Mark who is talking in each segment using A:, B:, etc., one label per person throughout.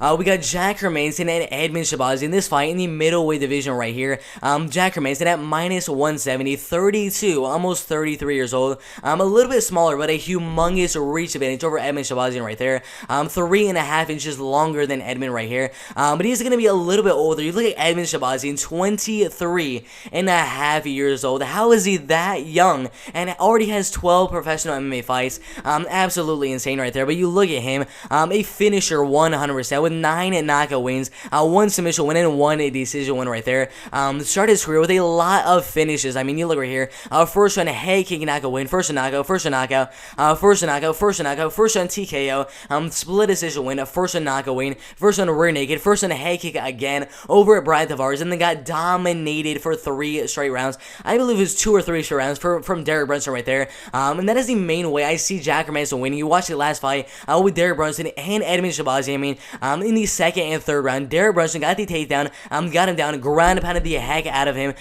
A: We got Jack Hermansson and Edmen Shahbazyan in this fight in the middleweight division right here. Jack Hermansson at minus 170, 32, almost 33 years old. A little bit smaller, but a humongous reach advantage over Edmen Shahbazyan right there. 3.5 inches longer than Edmen right here. But he's going to be a little bit older. You look at Edmen Shahbazyan, 23.5 years old. How is he that young and already has 12 professional MMA fights? Absolutely insane right there. But you look at him, a finisher 100%. With 9 knockout wins, 1 submission win, and 1 decision win right there. Started his career with a lot of finishes. I mean, you look right here. First one, head kick knockout win. First one knockout, first one knockout, first one knockout, first one knockout, first one TKO, split decision win, first one knockout win, first one rear naked, first one head kick again over at Brian Tavares, and then got dominated for 3 straight rounds. I believe it was 2 or 3 straight rounds from Derek Brunson right there. And that is the main way I see Jack Hermansson winning. You watched the last fight with Derek Brunson and Edmen Shahbazyan. I mean, in the second and third round, Derek Brunson got the takedown, got him down, ground and pounded the heck out of him.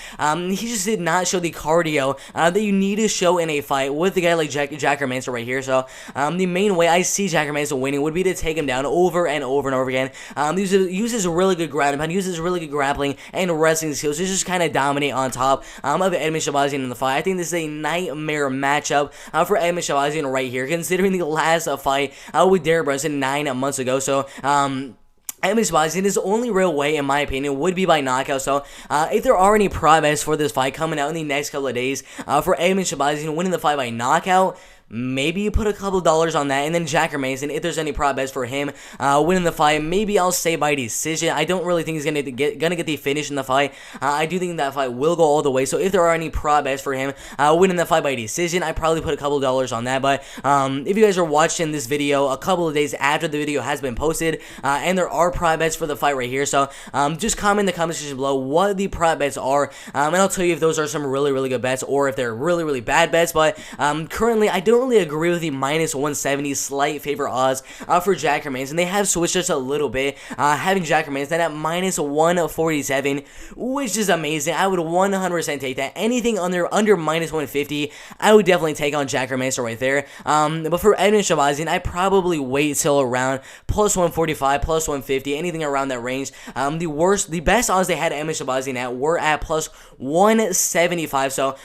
A: He just did not show the cardio that you need to show in a fight with a guy like Jack Hermansson right here. So the main way I see Jack Hermansson winning would be to take him down over and over and over again. Uses really good ground and pound, uses really good grappling and wrestling skills to just kind of dominate on top of Edmen Shahbazyan in the fight. I think this is a nightmare matchup for Edmen Shahbazyan right here, considering the last fight with Derek Brunson 9 months ago. So, Edmen Shahbazyan, his only real way, in my opinion, would be by knockout. So, if there are any prospects for this fight coming out in the next couple of days, for Edmen Shahbazyan winning the fight by knockout, maybe you put a couple dollars on that. And then Jack Hermansson, if there's any prop bets for him winning the fight, maybe I'll say by decision. I don't really think he's gonna get the finish in the fight. I do think that fight will go all the way. So if there are any prop bets for him winning the fight by decision, I probably put a couple dollars on that. But if you guys are watching this video a couple of days after the video has been posted, and there are prop bets for the fight right here, so just comment in the comment section below what the prop bets are, and I'll tell you if those are some really good bets or if they're really bad bets. But currently, I don't really agree with the minus 170 slight favor odds for Jack Hermansson. They have switched just a little bit, having Jack Hermansson at minus 147, which is amazing. I would 100% take that. Anything under minus 150, I would definitely take on Jack Hermansson right there. But for Edmen Shahbazyan, I probably wait till around plus 145, plus 150, anything around that range. The best odds they had Edmen Shahbazyan at were at plus 175. So,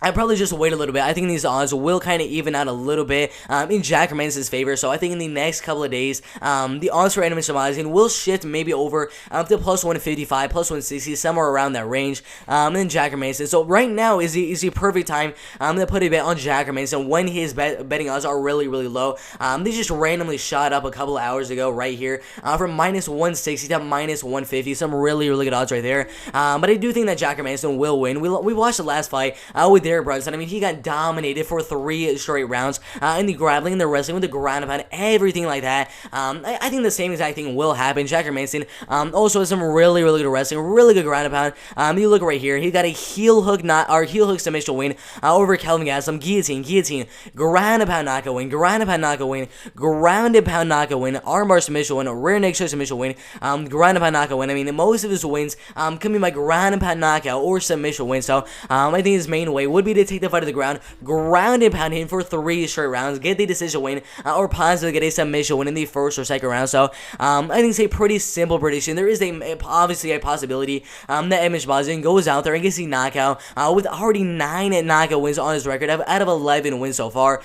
A: I'd probably just wait a little bit. I think these odds will kind of even out a little bit in Jack Hermansson's favor. So I think in the next couple of days, the odds for Edmen Shahbazyan will shift maybe over to plus 155, plus 160, somewhere around that range. And then Jack Hermansson. So right now is the perfect time to put a bet on Jack Hermansson when his betting odds are really low. They just randomly shot up a couple of hours ago right here from minus 160 to minus 150. Some really good odds right there. But I do think that Jack Hermansson will win. We watched the last fight with Derek Brunson. I mean, he got dominated for 3 straight rounds in the grappling, the wrestling, with the ground and pound, everything like that. I think the same exact thing will happen. Jack Hermansson also has some really good wrestling, really good ground and pound. You look right here, he got a heel hook submission win over Kelvin Gastelum, guillotine, ground and pound knockout win, ground and pound knockout win, ground and pound knockout win, armbar submission win, rear neck choke submission win, ground and pound knockout win. I mean, most of his wins coming by ground and pound knockout or submission win. So I think his main way would be to take the fight to the ground and pound him for 3 straight rounds, get the decision win, or possibly get a submission win in the first or second round. So I think it's a pretty simple prediction. There is obviously a possibility that Edmen Shahbazyan goes out there and gets the knockout with already 9 knockout wins on his record out of 11 wins so far.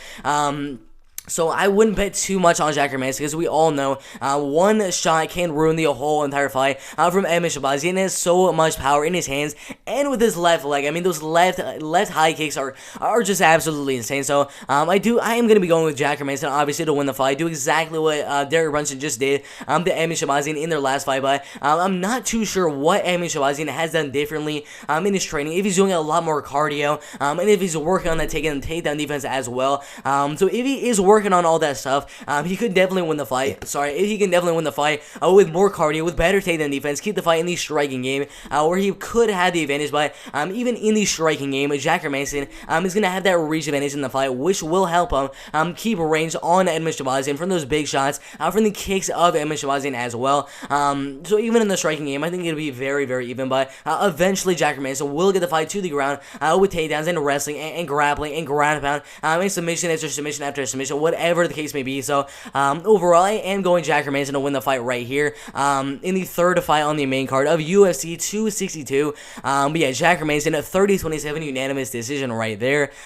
A: So I wouldn't bet too much on Jack Hermansson because we all know one shot can ruin the whole entire fight from Edmen Shahbazyan. He has so much power in his hands and with his left leg. I mean, those left high kicks are just absolutely insane. So I am going to be going with Jack Hermansson, obviously, to win the fight. Do exactly what Derek Brunson just did to Edmen Shahbazyan in their last fight. But I'm not too sure what Edmen Shahbazyan has done differently in his training. If he's doing a lot more cardio and if he's working on that takedown defense as well. So if he is working on all that stuff, he could definitely win the fight. He can definitely win the fight with more cardio, with better takedown defense, keep the fight in the striking game, where he could have the advantage. But even in the striking game, Jack Hermansson is going to have that reach advantage in the fight, which will help him keep range on Edmen Shahbazyan from those big shots, from the kicks of Edmen Shahbazyan as well. So even in the striking game, I think it'll be very even. But eventually, Jack Hermansson will get the fight to the ground with takedowns and wrestling and grappling and ground and pound, and submission after submission after submission whatever the case may be. So overall, I am going Jack Hermansson to win the fight right here in the third fight on the main card of UFC 262. But yeah, Jack Hermansson, 30-27 unanimous decision right there.